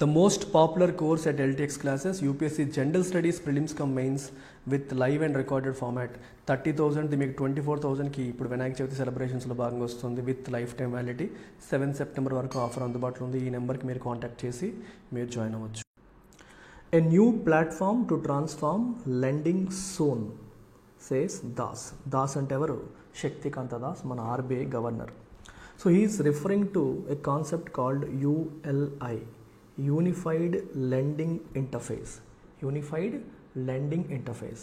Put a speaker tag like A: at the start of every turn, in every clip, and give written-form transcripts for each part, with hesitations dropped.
A: The most popular course at LTX classes, UPSC General Studies Prelims cum Mains with live and recorded format. 30,000 మీకు 24,000కి ఇప్పుడు వినాయక చవితి సెలబ్రేషన్స్లో భాగంగా వస్తుంది with life time validity. 7 September వరకు offer అందుబాటులో ఉంది. ఈ నెంబర్కి మీరు కాంటాక్ట్ చేసి మీరు జాయిన్ అవ్వచ్చు. A new platform to transform lending soon, says Das. Das అంటే ఎవరు? శక్తికాంత దాస్, మన RBI governor. So he is referring to a concept called ULI, unified lending interface. Unified lending interface.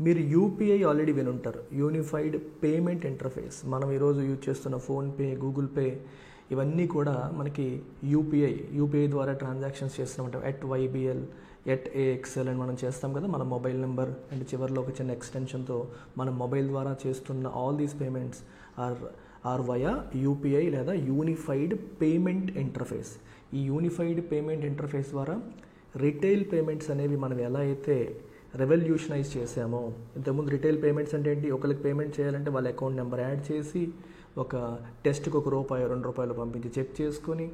A: మీరు యూపీఐ ఆల్రెడీ వినుంటారు, unified payment interface. మనం ఈరోజు use చేస్తున్న PhonePe, Google pay, ఇవన్నీ కూడా మనకి యూపీఐ ద్వారా ట్రాన్సాక్షన్స్ చేస్తున్నాం. ఎట్ YBL, ఎట్ AXL అని మనం చేస్తాం కదా, మన మొబైల్ నెంబర్ అండ్ చివరిలో ఒక చిన్న ఎక్స్టెన్షన్తో మనం మొబైల్ ద్వారా చేస్తున్న all these payments are via UPI లేదా యూనిఫైడ్ పేమెంట్ ఇంటర్ఫేస్. ఈ యూనిఫైడ్ పేమెంట్ ఇంటర్ఫేస్ ద్వారా రిటైల్ పేమెంట్స్ అనేవి మనం ఎలా అయితే రెవల్యూషనైజ్ చేసామో, ఇంతకుముందు రిటైల్ పేమెంట్స్ అంటే ఏంటి, ఒకరికి పేమెంట్ చేయాలంటే వాళ్ళ అకౌంట్ నెంబర్ యాడ్ చేసి ఒక టెస్ట్కి ₹1, ₹2 పంపించి చెక్ చేసుకొని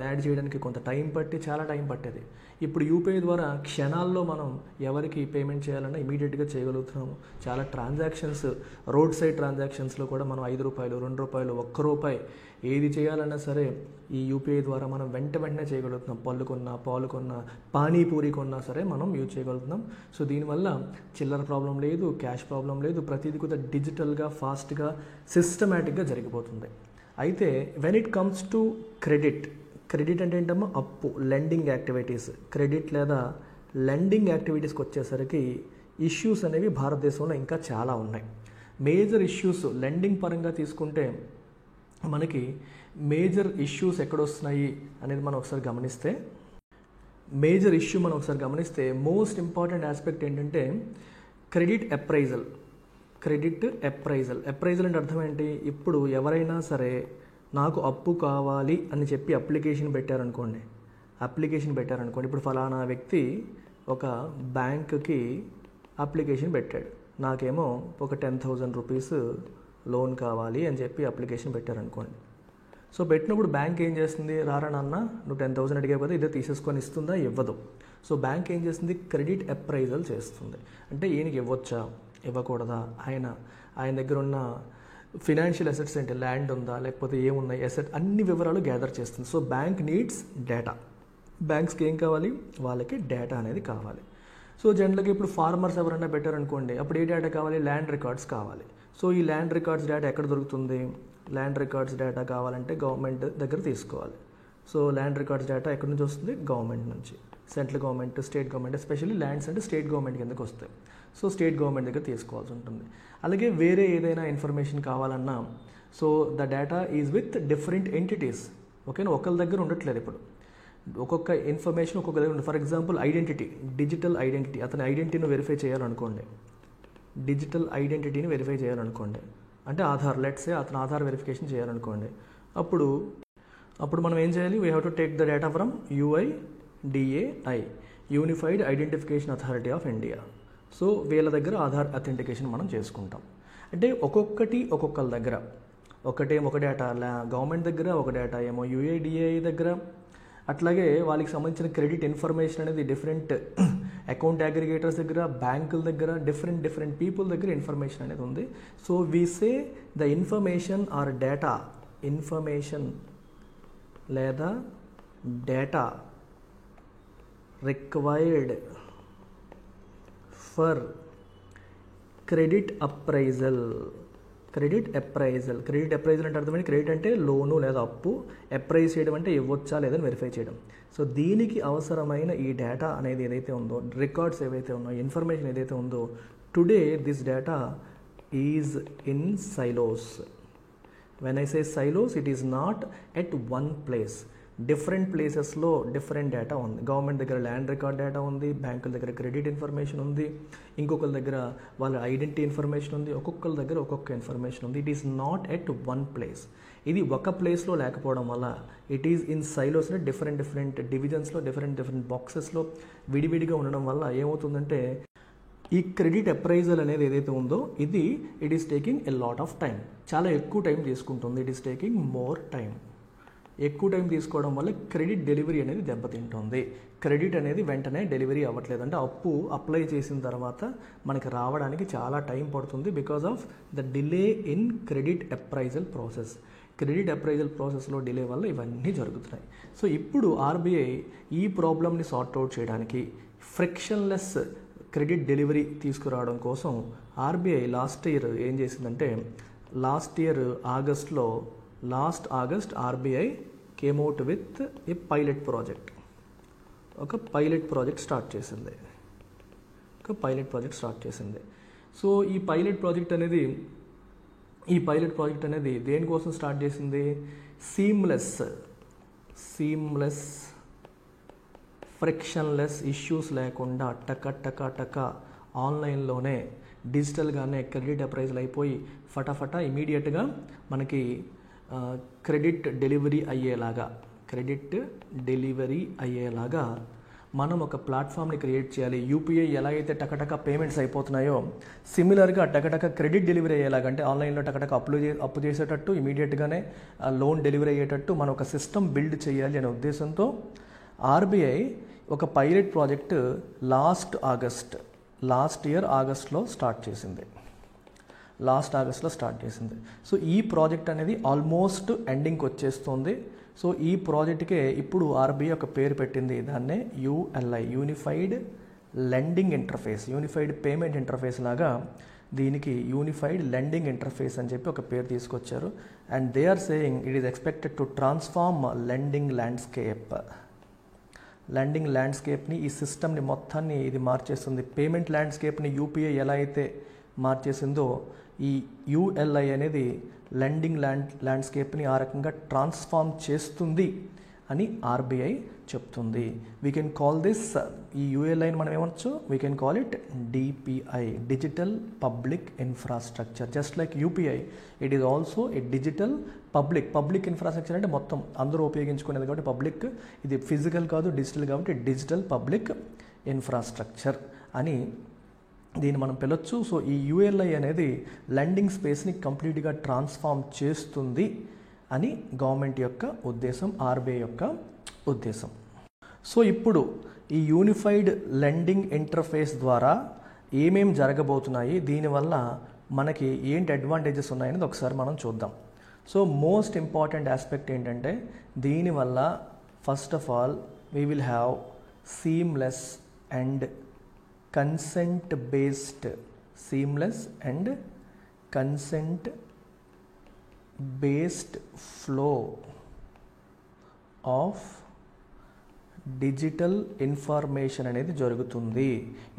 A: యాడ్ చేయడానికి కొంత టైం పట్టి చాలా టైం పట్టేది. ఇప్పుడు యూపీఐ ద్వారా క్షణాల్లో మనం ఎవరికి పేమెంట్ చేయాలన్నా ఇమీడియట్గా చేయగలుగుతున్నాము. చాలా ట్రాన్సాక్షన్స్, రోడ్ సైడ్ ట్రాన్సాక్షన్స్లో కూడా మనం ₹5, ₹2, ₹1 ఏది చేయాలన్నా సరే ఈ యూపీఐ ద్వారా మనం వెంటనే చేయగలుగుతున్నాం. పళ్ళు కొన్నా, పాలు కొన్నా, పానీపూరి కొన్నా సరే మనం యూజ్ చేయగలుగుతున్నాం. సో దీనివల్ల చిల్లర ప్రాబ్లం లేదు, క్యాష్ ప్రాబ్లం లేదు, ప్రతిదీ కూడా డిజిటల్గా, ఫాస్ట్గా, సిస్టమేటిక్గా జరిగిపోతుంది. అయితే when it comes to credit అంటే ఏంటమ్మా? అప్పు, లెండింగ్ యాక్టివిటీస్. క్రెడిట్ లేదా లెండింగ్ యాక్టివిటీస్కి వచ్చేసరికి ఇష్యూస్ అనేవి భారతదేశంలో ఇంకా చాలా ఉన్నాయి. మేజర్ ఇష్యూస్ లెండింగ్ పరంగా తీసుకుంటే మనకి మేజర్ ఇష్యూస్ ఎక్కడొస్తున్నాయి అనేది మనం ఒకసారి గమనిస్తే మోస్ట్ ఇంపార్టెంట్ ఆస్పెక్ట్ ఏంటంటే క్రెడిట్ అప్రైజల్. అప్రైజల్ అంటే అర్థం ఏంటి? ఇప్పుడు ఎవరైనా సరే నాకు అప్పు కావాలి అని చెప్పి అప్లికేషన్ పెట్టారనుకోండి. ఇప్పుడు ఫలానా వ్యక్తి ఒక బ్యాంకుకి అప్లికేషన్ పెట్టాడు, నాకేమో ఒక ₹10,000 లోన్ కావాలి అని చెప్పి అప్లికేషన్ పెట్టారనుకోండి. సో పెట్టినప్పుడు బ్యాంక్ ఏం చేస్తుంది? రారా నాన్న, నువ్వు 10,000 అడిగావు కదా, ఇదే తీసేసుకొని ఇస్తుందా? ఇవ్వదు. సో బ్యాంక్ ఏం చేస్తుంది? క్రెడిట్ అప్రైజల్ చేస్తుంది. అంటే ఈయనకి ఇవ్వచ్చా, ఇవ్వకూడదా, ఆయన దగ్గర ఉన్న ఫినాన్షియల్ అసెట్స్ ఏంటి, ల్యాండ్ ఉందా, లేకపోతే ఏమున్నాయి అసెట్, అన్ని వివరాలు గ్యాదర్ చేస్తుంది. So bank needs data. బ్యాంక్స్కి ఏం కావాలి? వాళ్ళకి డేటా అనేది కావాలి. సో జనరల్గా ఇప్పుడు ఫార్మర్స్ ఎవరైనా పెట్టారనుకోండి, అప్పుడు ఏ డేటా కావాలి? ల్యాండ్ రికార్డ్స్ కావాలి. సో ఈ ల్యాండ్ రికార్డ్స్ డేటా ఎక్కడ దొరుకుతుంది? ల్యాండ్ రికార్డ్స్ డేటా కావాలంటే గవర్నమెంట్ దగ్గర తీసుకోవాలి. సో ల్యాండ్ రికార్డ్స్ డేటా ఎక్కడి నుంచి వస్తుంది? గవర్నమెంట్ నుంచి. Central government, state government, especially lands అంటే స్టేట్ గవర్నమెంట్ కిందకి వస్తాయి. సో స్టేట్ గవర్నమెంట్ దగ్గర తీసుకోవాల్సి ఉంటుంది. అలాగే వేరే ఏదైనా ఇన్ఫర్మేషన్ కావాలన్నా, so the data is with different entities. ఓకేనా, ఒకరి దగ్గర ఉండట్లేదు. ఇప్పుడు ఒక్కొక్క ఇన్ఫర్మేషన్ ఒక్కొక్క దగ్గర ఉంటుంది. For example identity, digital identity, అతని ఐడెంటిటీని వెరిఫై చేయాలనుకోండి. అంటే ఆధార్, లెట్స్ సే అతను ఆధార్ వెరిఫికేషన్ చేయాలనుకోండి. అప్పుడు మనం ఏం చేయాలి? We have to take the data from UIDAI, unified identification authority of India. So వీళ్ళ దగ్గర ఆధార్ అథెంటికేషన్ మనం చేసుకుంటాం. అంటే ఒక్కొక్కరి దగ్గర ఒక డేటా గవర్నమెంట్ దగ్గర, ఒక డేటా ఏమో UIDAI దగ్గర. అట్లాగే వాళ్ళకి సంబంధించిన క్రెడిట్ ఇన్ఫర్మేషన్ అనేది డిఫరెంట్ అకౌంట్ అగ్రిగేటర్స్ దగ్గర, బ్యాంకుల దగ్గర, డిఫరెంట్ పీపుల్ దగ్గర ఇన్ఫర్మేషన్ అనేది ఉంది. So we say the information or information లేదా data required for credit appraisal అంటే అర్థమైంది. క్రెడిట్ అంటే లోను లేదా అప్పు, అప్రైజ్ చేయడం అంటే ఇవ్వచ్చా లేదని వెరిఫై చేయడం. సో దీనికి అవసరమైన ఈ డేటా అనేది ఏదైతే ఉందో, రికార్డ్స్ ఏవైతే ఉన్నాయో, ఇన్ఫర్మేషన్ ఏదైతే ఉందో, today this data is in silos. When I say silos, it is not at one place. Different ప్లేసెస్లో డిఫరెంట్ డేటా ఉంది. గవర్నమెంట్ దగ్గర ల్యాండ్ రికార్డ్ డేటా ఉంది, బ్యాంకుల దగ్గర క్రెడిట్ ఇన్ఫర్మేషన్ ఉంది, ఇంకొకరి దగ్గర వాళ్ళ ఐడెంటిటీ ఇన్ఫర్మేషన్ ఉంది, ఒక్కొక్కరి దగ్గర ఒక్కొక్క ఇన్ఫర్మేషన్ ఉంది. It is not at one place. ఇది ఒక ప్లేస్లో లేకపోవడం వల్ల it is in silos, different డివిజన్స్లో, డిఫరెంట్ బాక్సెస్లో విడివిడిగా ఉండడం వల్ల ఏమవుతుందంటే ఈ క్రెడిట్ అప్రైజల్ అనేది ఏదైతే ఉందో it is taking a lot of time. చాలా ఎక్కువ టైం తీసుకుంటుంది. It is taking more time. ఎక్కువ టైం తీసుకోవడం వల్ల క్రెడిట్ డెలివరీ అనేది దెబ్బతింటుంది. క్రెడిట్ అనేది వెంటనే డెలివరీ అవ్వట్లేదు, అంటే అప్పు అప్లై చేసిన తర్వాత మనకి రావడానికి చాలా టైం పడుతుంది because of the delay in credit appraisal process. Credit appraisal ప్రాసెస్లో డిలే వల్ల ఇవన్నీ జరుగుతున్నాయి. సో ఇప్పుడు ఆర్బీఐ ఈ ప్రాబ్లమ్ని సార్ట్అవుట్ చేయడానికి ఫ్రిక్షన్లెస్ క్రెడిట్ డెలివరీ తీసుకురావడం కోసం ఆర్బీఐ లాస్ట్ ఇయర్ ఏం చేసిందంటే, last August RBI came out with a pilot project. ఒక పైలట్ ప్రాజెక్ట్ స్టార్ట్ చేసింది. సో ఈ పైలట్ ప్రాజెక్ట్ అనేది దేనికోసం స్టార్ట్ చేసింది? సీమ్లెస్ ఫ్రిక్షన్లెస్ ఇష్యూస్ లేకుండా టక ఆన్లైన్లోనే డిజిటల్గానే క్రెడిట్ అప్రైజల్ అయిపోయి ఫటాఫటా ఇమీడియట్గా మనకి క్రెడిట్ డెలివరీ అయ్యేలాగా మనం ఒక ప్లాట్ఫామ్ని క్రియేట్ చేయాలి. యూపీఐ ఎలా అయితే టకటక పేమెంట్స్ అయిపోతున్నాయో సిమిలర్గా టకటక క్రెడిట్ డెలివరీ అయ్యేలాగా, అంటే ఆన్లైన్లో టకటక అప్పు చేసేటట్టు ఇమీడియట్గానే లోన్ డెలివరీ అయ్యేటట్టు మనం ఒక సిస్టమ్ బిల్డ్ చేయాలి అనే ఉద్దేశంతో ఆర్బీఐ ఒక పైలట్ ప్రాజెక్ట్ లాస్ట్ ఇయర్ ఆగస్ట్లో స్టార్ట్ చేసింది. సో ఈ ప్రాజెక్ట్ అనేది ఆల్మోస్ట్ ఎండింగ్కి వచ్చేస్తుంది. సో ఈ ప్రాజెక్ట్కే ఇప్పుడు ఆర్బీఐ ఒక పేరు పెట్టింది, దాన్నే ULI, unified lending interface, unified payment interface లాగా దీనికి యూనిఫైడ్ లెండింగ్ ఇంటర్ఫేస్ అని చెప్పి ఒక పేరు తీసుకొచ్చారు. And they are saying it is expected to transform lending ల్యాండ్స్కేప్ని, ఈ సిస్టమ్ని మొత్తాన్ని ఇది మార్చేస్తుంది. పేమెంట్ ల్యాండ్స్కేప్ని యూపీఐ ఎలా అయితే మార్చేసిందో ఈ యూఎల్ఐ అనేది లెండింగ్ ల్యాండ్స్కేప్ని ఆ రకంగా ట్రాన్స్ఫార్మ్ చేస్తుంది అని ఆర్బీఐ చెప్తుంది. వీ కెన్ కాల్ దిస్, ఈ యూఎల్ఐని మనం ఏమనొచ్చు, we can call it DPI, digital public infrastructure. Just like UPI, it is also a digital public infrastructure, అంటే మొత్తం అందరూ ఉపయోగించుకునేది కాబట్టి పబ్లిక్, ఇది ఫిజికల్ కాదు డిజిటల్ కాబట్టి డిజిటల్ పబ్లిక్ ఇన్ఫ్రాస్ట్రక్చర్ అని దీన్ని మనం పిలవచ్చు. సో ఈ యూఎల్ఐ అనేది లెండింగ్ స్పేస్ని కంప్లీట్గా ట్రాన్స్ఫార్మ్ చేస్తుంది అని గవర్నమెంట్ యొక్క ఉద్దేశం, ఆర్బీఐ యొక్క ఉద్దేశం. సో ఇప్పుడు ఈ యూనిఫైడ్ లెండింగ్ ఇంటర్ఫేస్ ద్వారా ఏమేం జరగబోతున్నాయి, దీనివల్ల మనకి ఏంటి అడ్వాంటేజెస్ ఉన్నాయనేది ఒకసారి మనం చూద్దాం. సో మోస్ట్ ఇంపార్టెంట్ ఆస్పెక్ట్ ఏంటంటే, దీనివల్ల first of all we will have seamless and consent based flow of digital information అనేది జరుగుతుంది.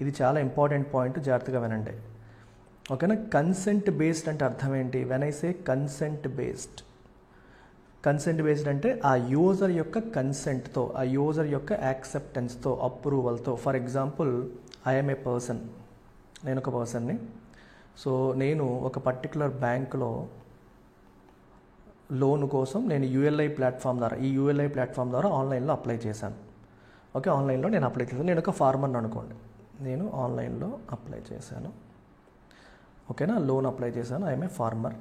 A: ఇది చాలా ఇంపార్టెంట్ పాయింట్, జాగ్రత్తగా వినండి. ఓకేనా? కన్సెంట్ బేస్డ్ అంటే అర్థం ఏంటి? When I say consent based అంటే ఆ యూజర్ యొక్క కన్సెంట్తో, ఆ యూజర్ యొక్క యాక్సెప్టెన్స్తో, అప్రూవల్తో. For example, I'm a person, నేను ఒక పర్సన్ని. సో నేను ఒక పర్టికులర్ బ్యాంకులో లోన్ కోసం నేను యూఎల్ఐ ప్లాట్ఫామ్ ద్వారా ఆన్లైన్లో అప్లై చేశాను. ఓకే, ఆన్లైన్లో నేను అప్లై చేశాను. నేను ఒక ఫార్మర్ని అనుకోండి, నేను ఆన్లైన్లో అప్లై చేశాను. ఓకేనా? లోన్ అప్లై చేశాను. I'm a farmer.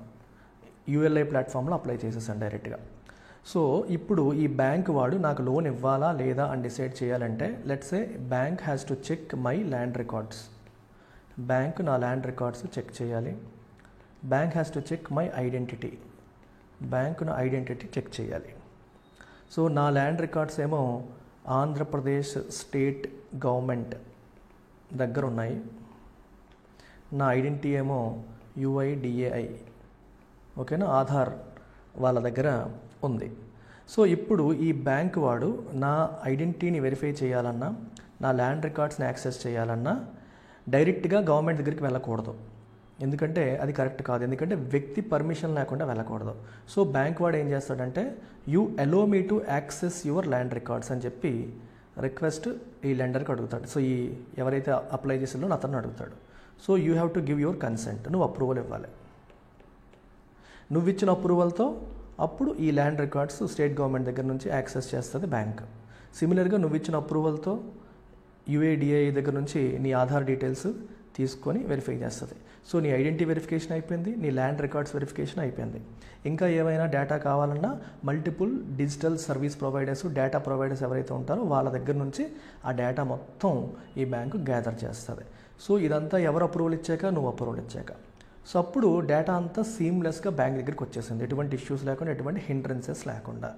A: యూఎల్ఐ ప్లాట్ఫామ్లో అప్లై చేసేసాను డైరెక్ట్గా. సో ఇప్పుడు ఈ బ్యాంక్ వాడు నాకు లోన్ ఇవ్వాలా లేదా అని డిసైడ్ చేయాలంటే, let's say bank has to check my land records. Bank నా ల్యాండ్ రికార్డ్స్ చెక్ చేయాలి. Bank has to check my identity. Bank నా ఐడెంటిటీ చెక్ చేయాలి. సో నా ల్యాండ్ రికార్డ్స్ ఏమో ఆంధ్రప్రదేశ్ స్టేట్ గవర్నమెంట్ దగ్గర ఉన్నాయి. నా ఐడెంటిటీ ఏమో UIDAI, ఓకేనా, ఆధార్ వాళ్ళ దగ్గర ఉంది. సో ఇప్పుడు ఈ బ్యాంక్ వాడు నా ఐడెంటిటీని వెరిఫై చేయాలన్నా, నా ల్యాండ్ రికార్డ్స్ని యాక్సెస్ చేయాలన్నా డైరెక్ట్గా గవర్నమెంట్ దగ్గరికి వెళ్ళకూడదు. ఎందుకంటే అది కరెక్ట్ కాదు. ఎందుకంటే వ్యక్తి పర్మిషన్ లేకుండా వెళ్ళకూడదు. సో బ్యాంక్ వాడు ఏం చేస్తాడంటే, you allow me to access your land records అని చెప్పి రిక్వెస్ట్ ఈ లెండర్కి అడుగుతాడు. సో ఈ ఎవరైతే అప్లై చేసిందో అతను అడుగుతాడు. So you have to give your consent. నువ్వు అప్రూవల్ ఇవ్వాలి. నువ్వు ఇచ్చిన అప్రూవల్తో అప్పుడు ఈ ల్యాండ్ రికార్డ్స్ స్టేట్ గవర్నమెంట్ దగ్గర నుంచి యాక్సెస్ చేస్తుంది బ్యాంక్. సిమిలర్గా నువ్వు ఇచ్చిన అప్రూవల్తో UIDAI దగ్గర నుంచి నీ ఆధార్ డీటెయిల్స్ తీసుకొని వెరిఫై చేస్తుంది. సో నీ ఐడెంటిటీ వెరిఫికేషన్ అయిపోయింది, నీ ల్యాండ్ రికార్డ్స్ వెరిఫికేషన్ అయిపోయింది. ఇంకా ఏమైనా డేటా కావాలన్నా multiple digital service providers, data providers ఎవరైతే ఉంటారో వాళ్ళ దగ్గర నుంచి ఆ డేటా మొత్తం ఈ బ్యాంకు గ్యాదర్ చేస్తుంది. సో ఇదంతా ఎవరు అప్రూవల్ ఇచ్చాక? నువ్వు అప్రూవల్ ఇచ్చాక. సో అప్పుడు డేటా అంతా సీమ్లెస్గా బ్యాంక్ దగ్గరికి వచ్చేసింది, ఎటువంటి ఇష్యూస్ లేకుండా, ఎటువంటి హిండ్రెన్సెస్ లేకుండా.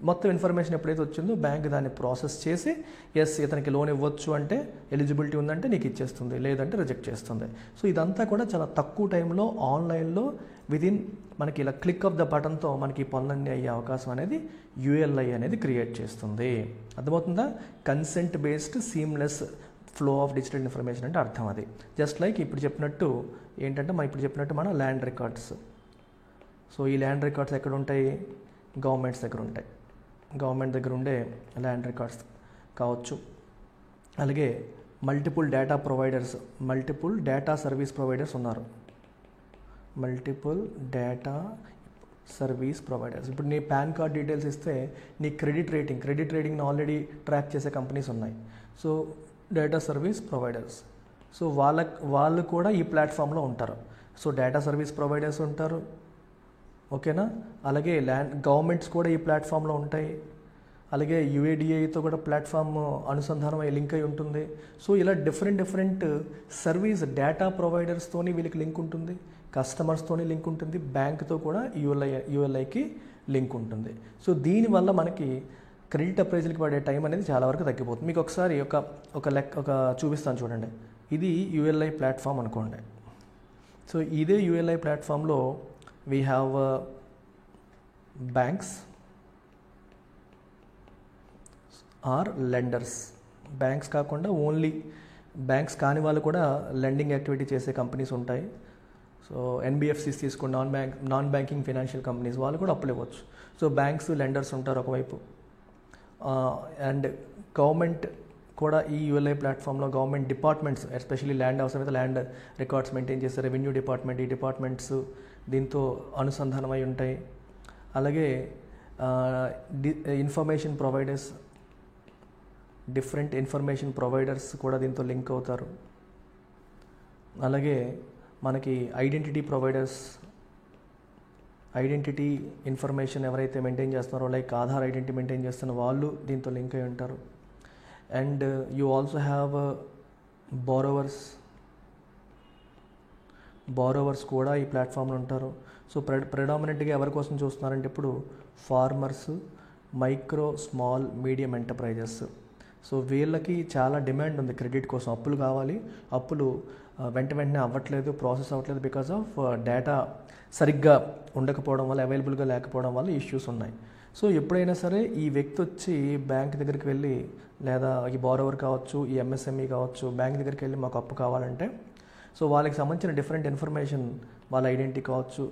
A: మొత్తం ఇన్ఫర్మేషన్ ఎప్పుడైతే వచ్చిందో బ్యాంక్ దాన్ని ప్రాసెస్ చేసి ఎస్ ఇతనికి లోన్ ఇవ్వచ్చు అంటే, ఎలిజిబిలిటీ ఉందంటే నీకు ఇచ్చేస్తుంది, లేదంటే రిజెక్ట్ చేస్తుంది. సో ఇదంతా కూడా చాలా తక్కువ టైంలో ఆన్లైన్లో విదిన్ మనకి ఇలా క్లిక్ ఆఫ్ ద బటన్తో మనకి పనులన్నీ అయ్యే అవకాశం అనేది యూఎల్ఐ అనేది క్రియేట్ చేస్తుంది. అర్థమవుతుందా? Consent based seamless flow of digital information అంటే అర్థం అది. జస్ట్ లైక్ ఇప్పుడు చెప్పినట్టు ఏంటంటే మన ల్యాండ్ రికార్డ్స్. సో ఈ ల్యాండ్ రికార్డ్స్ ఎక్కడ ఉంటాయి? గవర్నమెంట్స్ దగ్గర ఉంటాయి. గవర్నమెంట్ దగ్గర ఉండే ల్యాండ్ రికార్డ్స్ కావచ్చు. అలాగే multiple data providers, multiple data service providers ఉన్నారు. Multiple data service providers. ఇప్పుడు నీ పాన్ కార్డ్ డీటెయిల్స్ ఇస్తే నీ క్రెడిట్ రేటింగ్ని ఆల్రెడీ ట్రాక్ చేసే కంపెనీస్ ఉన్నాయి. So data service providers. So వాళ్ళు కూడా ఈ ప్లాట్ఫామ్లో ఉంటారు. సో డేటా సర్వీస్ ప్రొవైడర్స్ ఉంటారు, ఓకేనా. అలాగే గవర్నమెంట్స్ కూడా ఈ ప్లాట్ఫామ్లో ఉంటాయి. అలాగే యుఏడిఏతో కూడా ప్లాట్ఫామ్ అనుసంధానం అయ్యి లింక్ అయి ఉంటుంది. సో ఇలా డిఫరెంట్ సర్వీస్ డేటా ప్రొవైడర్స్తోని వీళ్ళకి లింక్ ఉంటుంది, కస్టమర్స్తోని లింక్ ఉంటుంది, బ్యాంక్తో కూడా యూఎల్ఐకి లింక్ ఉంటుంది. సో దీనివల్ల మనకి క్రెడిట్ అప్రైజల్కి పడే టైం అనేది చాలా వరకు తగ్గిపోతుంది. మీకు ఒకసారి ఒక చూపిస్తాను చూడండి. ఇది యూఎల్ఐ ప్లాట్ఫామ్ అనుకోండి. సో ఇదే యూఎల్ఐ ప్లాట్ఫామ్లో we have banks or lenders. Banks కాకుండా ఓన్లీ బ్యాంక్స్ కాని వాళ్ళు కూడా లెండింగ్ యాక్టివిటీ చేసే కంపెనీస్ ఉంటాయి. సో ఎన్బిఎఫ్సిస్ తీసుకోండి, నాన్ బ్యాంకింగ్ ఫైనాన్షియల్ కంపెనీస్, వాళ్ళు కూడా అప్పులు ఇవ్వచ్చు. సో బ్యాంక్స్, లెండర్స్ ఉంటారు ఒకవైపు. అండ్ గవర్నమెంట్ కూడా ఈ యూఎల్ఐ ప్లాట్ఫామ్లో గవర్నమెంట్ డిపార్ట్మెంట్స్, ఎస్పెషల్లీ ల్యాండ్ అవసరమైతే ల్యాండ్ రికార్డ్స్ మెయింటైన్ చేసే రెవెన్యూ డిపార్ట్మెంట్, ఈ డిపార్ట్మెంట్స్ దీంతో అనుసంధానమై ఉంటాయి. అలాగే information providers, different information providers కూడా దీంతో లింక్ అవుతారు. అలాగే మనకి ఐడెంటిటీ ప్రొవైడర్స్, ఐడెంటిటీ ఇన్ఫర్మేషన్ ఎవరైతే మెయింటైన్ చేస్తున్నారో, లైక్ ఆధార్ ఐడెంటిటీ మెయింటైన్ చేస్తున్న వాళ్ళు దీంతో లింక్ అయి ఉంటారు. And you also have borrowers కూడా ఈ ప్లాట్ఫామ్లో ఉంటారు. సో ప్రెడామినెంట్గా ఎవరి కోసం చూస్తున్నారంటే ఇప్పుడు farmers, micro, small, medium enterprises. So వీళ్ళకి చాలా డిమాండ్ ఉంది క్రెడిట్ కోసం. అప్పులు కావాలి, అప్పులు వెంటనే అవ్వట్లేదు, ప్రాసెస్ అవ్వట్లేదు, బికాస్ ఆఫ్ డేటా సరిగ్గా ఉండకపోవడం వల్ల, అవైలబుల్గా లేకపోవడం వల్ల ఇష్యూస్ ఉన్నాయి. సో ఎప్పుడైనా సరే ఈ వ్యక్తి వచ్చి బ్యాంక్ దగ్గరికి వెళ్ళి, లేదా ఈ బారోవర్ కావచ్చు, ఈ ఎంఎస్ఎంఈ కావచ్చు, బ్యాంక్ దగ్గరికి వెళ్ళి మాకు అప్పు కావాలంటే, సో వాళ్ళకి సంబంధించిన డిఫరెంట్ ఇన్ఫర్మేషన్, వాళ్ళ ఐడెంటిటీ కావచ్చు,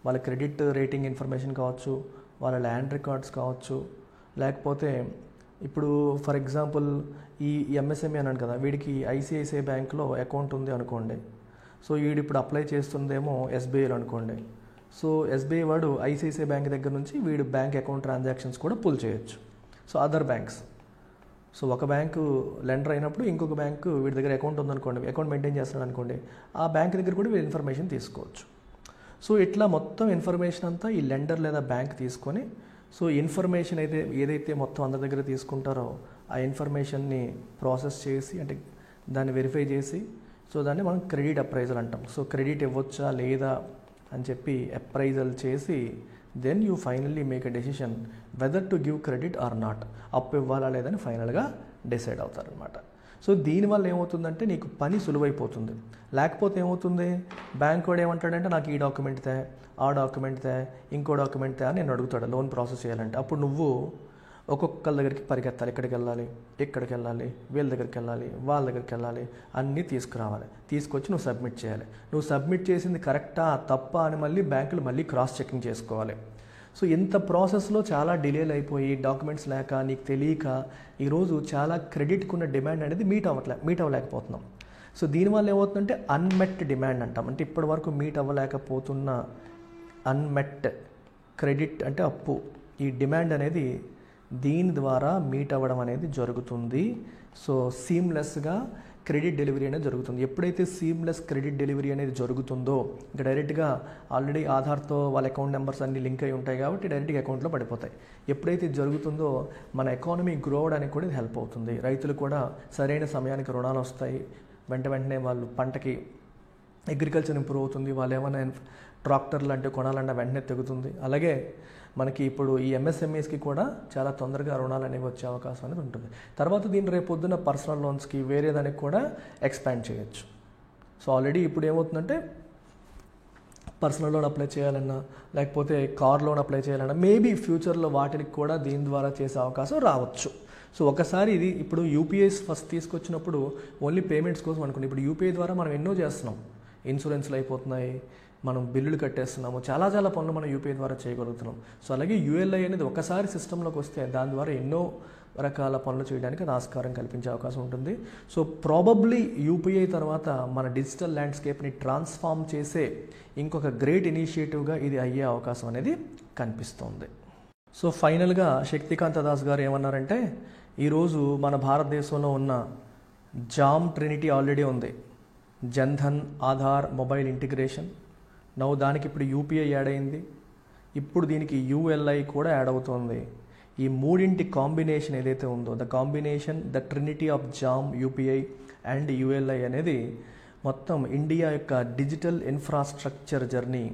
A: వాళ్ళ క్రెడిట్ రేటింగ్ ఇన్ఫర్మేషన్ కావచ్చు, వాళ్ళ ల్యాండ్ రికార్డ్స్ కావచ్చు, లేకపోతే ఇప్పుడు ఫర్ ఎగ్జాంపుల్ ఈ ఎంఎస్ఎంఈ అన్నాను కదా, వీడికి ఐసిఐసిఐ బ్యాంక్లో అకౌంట్ ఉంది అనుకోండి. సో వీడు ఇప్పుడు అప్లై చేస్తుందేమో ఎస్బీఐలో అనుకోండి. సో ఎస్బీఐ వాడు ఐసిఐసిఐ బ్యాంక్ దగ్గర నుంచి వీడు బ్యాంక్ అకౌంట్ ట్రాన్సాక్షన్స్ కూడా పుల్ చేయొచ్చు. సో అదర్ బ్యాంక్స్, సో ఒక బ్యాంకు లెండర్ అయినప్పుడు ఇంకొక బ్యాంకు వీడి దగ్గర అకౌంట్ ఉందనుకోండి, అకౌంట్ మెయింటైన్ చేస్తున్నాడు అనుకోండి, ఆ బ్యాంక్ దగ్గర కూడా వీడు ఇన్ఫర్మేషన్ తీసుకోవచ్చు. సో ఇట్లా మొత్తం ఇన్ఫర్మేషన్ అంతా ఈ లెండర్ లేదా బ్యాంక్ తీసుకొని, సో ఇన్ఫర్మేషన్ ఏదైతే మొత్తం అందరి దగ్గర తీసుకుంటారో ఆ ఇన్ఫర్మేషన్ని ప్రాసెస్ చేసి, అంటే దాన్ని వెరిఫై చేసి, సో దాన్ని మనం క్రెడిట్ అప్రైజల్ అంటాం. సో క్రెడిట్ ఇవ్వచ్చా లేదా అని చెప్పి అప్రైజల్ చేసి, then you finally make a decision whether to give credit or not. అప్పు ఇవ్వాలా లేదని ఫైనల్గా డిసైడ్ అవుతారనమాట. సో దీనివల్ల ఏమవుతుందంటే నీకు పని సులువైపోతుంది. లేకపోతే ఏమవుతుంది, బ్యాంక్ వాడు ఏమంటాడంటే నాకు ఈ డాక్యుమెంట్ తే, ఆ డాక్యుమెంట్ తే, ఇంకో డాక్యుమెంట్ తే అని నేను అడుగుతాడు లోన్ ప్రాసెస్ చేయాలంటే. అప్పుడు నువ్వు ఒక్కొక్కరి దగ్గరికి పరిగెత్తాలి, ఇక్కడికి వెళ్ళాలి, ఇక్కడికి వెళ్ళాలి, వీళ్ళ దగ్గరికి వెళ్ళాలి, వాళ్ళ దగ్గరికి వెళ్ళాలి, అన్నీ తీసుకురావాలి, తీసుకొచ్చి నువ్వు సబ్మిట్ చేయాలి. నువ్వు సబ్మిట్ చేసింది కరెక్టా తప్పా అని మళ్ళీ బ్యాంకులు మళ్ళీ క్రాస్ చెకింగ్ చేసుకోవాలి. సో ఇంత ప్రాసెస్లో చాలా డిలేలు అయిపోయి, డాక్యుమెంట్స్ లేక, నీకు తెలియక ఈరోజు చాలా క్రెడిట్కి ఉన్న డిమాండ్ అనేది మీట్ అవ్వలేకపోతున్నాం. సో దీనివల్ల ఏమవుతుందంటే అన్మెట్ డిమాండ్ అంటాం. అంటే ఇప్పటి వరకు మీట్ అవ్వలేకపోతున్న అన్మెట్ క్రెడిట్ అంటే అప్పు, ఈ డిమాండ్ అనేది దీని ద్వారా మీట్ అవ్వడం అనేది జరుగుతుంది. సో సీమ్లెస్గా క్రెడిట్ డెలివరీ అనేది జరుగుతుంది. ఎప్పుడైతే సీమ్లెస్ క్రెడిట్ డెలివరీ అనేది జరుగుతుందో ఇంకా డైరెక్ట్గా ఆల్రెడీ ఆధార్తో వాళ్ళ అకౌంట్ నెంబర్స్ అన్నీ లింక్ అయి ఉంటాయి కాబట్టి డైరెక్ట్గా అకౌంట్లో పడిపోతాయి. ఎప్పుడైతే ఇది జరుగుతుందో మన ఎకానమీ గ్రో అవడానికి కూడా ఇది హెల్ప్ అవుతుంది. రైతులు కూడా సరైన సమయానికి రుణాలు వస్తాయి. వెంటనే వాళ్ళు పంటకి అగ్రికల్చర్ ఇంప్రూవ్ అవుతుంది. వాళ్ళు ఏమైనా ట్రాక్టర్లు అంటే కొనాలన్నా వెంటనే తెగుతుంది. అలాగే మనకి ఇప్పుడు ఈ ఎంఎస్ఎంఈస్కి కూడా చాలా తొందరగా రుణాలు అనేవి వచ్చే అవకాశం అనేది ఉంటుంది. తర్వాత దీన్ని రేపు పొద్దున్న పర్సనల్ లోన్స్కి వేరే దానికి కూడా ఎక్స్పాండ్ చేయొచ్చు. సో ఆల్రెడీ ఇప్పుడు ఏమవుతుందంటే పర్సనల్ లోన్ అప్లై చేయాలన్నా లేకపోతే కార్ లోన్ అప్లై చేయాలన్నా మేబీ ఫ్యూచర్లో వాటికి కూడా దీని ద్వారా చేసే అవకాశం రావచ్చు. సో ఒకసారి ఇది ఇప్పుడు యూపీఐస్ ఫస్ట్ తీసుకొచ్చినప్పుడు ఓన్లీ పేమెంట్స్ కోసం అనుకోండి. ఇప్పుడు యూపీఐ ద్వారా మనం ఎన్నో చేస్తున్నాం. ఇన్సూరెన్స్లు అయిపోతున్నాయి, మనం బిల్లులు కట్టేస్తున్నాము, చాలా పనులు మనం యూపీఐ ద్వారా చేయగలుగుతున్నాం. సో అలాగే యూఎల్ఐ అనేది ఒకసారి సిస్టంలోకి వస్తే దాని ద్వారా ఎన్నో రకాల పనులు చేయడానికి అది ఆస్కారం కల్పించే అవకాశం ఉంటుంది. సో ప్రాబబ్లీ యూపీఐ తర్వాత మన డిజిటల్ ల్యాండ్స్కేప్ని ట్రాన్స్ఫార్మ్ చేసే ఇంకొక గ్రేట్ ఇనిషియేటివ్గా ఇది అయ్యే అవకాశం అనేది కనిపిస్తోంది. సో ఫైనల్గా శక్తికాంత దాస్ గారు ఏమన్నారంటే, ఈరోజు మన భారతదేశంలో ఉన్న జామ్ ట్రినిటీ ఆల్రెడీ ఉంది. Jan Dhan, Aadhaar, mobile integration. దానికి ఇప్పుడు యూపీఐ యాడ్ అయింది. ఇప్పుడు దీనికి యూఎల్ఐ కూడా యాడ్ అవుతుంది. ఈ మూడింటి కాంబినేషన్ ఏదైతే ఉందో the trinity of JAM, UPI and ULI అనేది మొత్తం ఇండియా యొక్క digital infrastructure journey.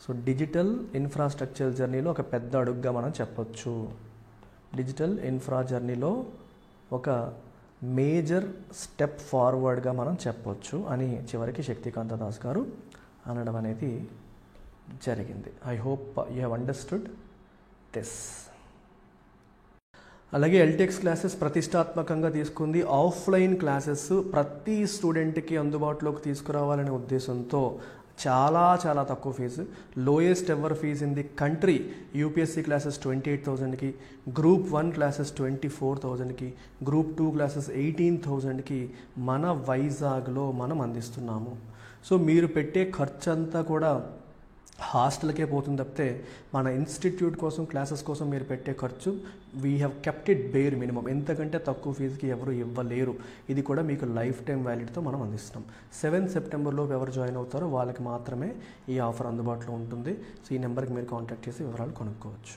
A: So digital infrastructure జర్నీలో ఒక పెద్ద అడుగుగా మనం చెప్పొచ్చు. డిజిటల్ ఇన్ఫ్రా జర్నీలో ఒక మేజర్ స్టెప్ ఫార్వర్డ్గా మనం చెప్పొచ్చు అని చివరికి శక్తికాంత దాస్ గారు అనడం అనేది జరిగింది. I hope you have understood this. అలాగే ఎల్టెక్స్ క్లాసెస్ ప్రతిష్టాత్మకంగా తీసుకుంది. ఆఫ్లైన్ క్లాసెస్ ప్రతి స్టూడెంట్కి అందుబాటులోకి తీసుకురావాలనే ఉద్దేశంతో చాలా తక్కువ fee, lowest ever fee in the country. UPSC classes 28,000కి, గ్రూప్ 1 క్లాసెస్ 24,000కి, గ్రూప్ 2 క్లాసెస్ 18,000కి మన వైజాగ్లో మనం అందిస్తున్నాము. సో మీరు పెట్టే ఖర్చు అంతా కూడా హాస్టల్కే పోతుంది తప్పితే మన ఇన్స్టిట్యూట్ కోసం క్లాసెస్ కోసం మీరు పెట్టే ఖర్చు we have kept it bear minimum. ఎంతకంటే తక్కువ ఫీజుకి ఎవరు ఇవ్వలేరు. ఇది కూడా మీకు లైఫ్ టైం వ్యాలిడ్తో మనం అందిస్తున్నాం. 7 సెప్టెంబర్లో ఎవరు జాయిన్ అవుతారో వాళ్ళకి మాత్రమే ఈ ఆఫర్ అందుబాటులో ఉంటుంది. సో ఈ నెంబర్కి మీరు కాంటాక్ట్ చేసి వివరాలు కొనుక్కోవచ్చు.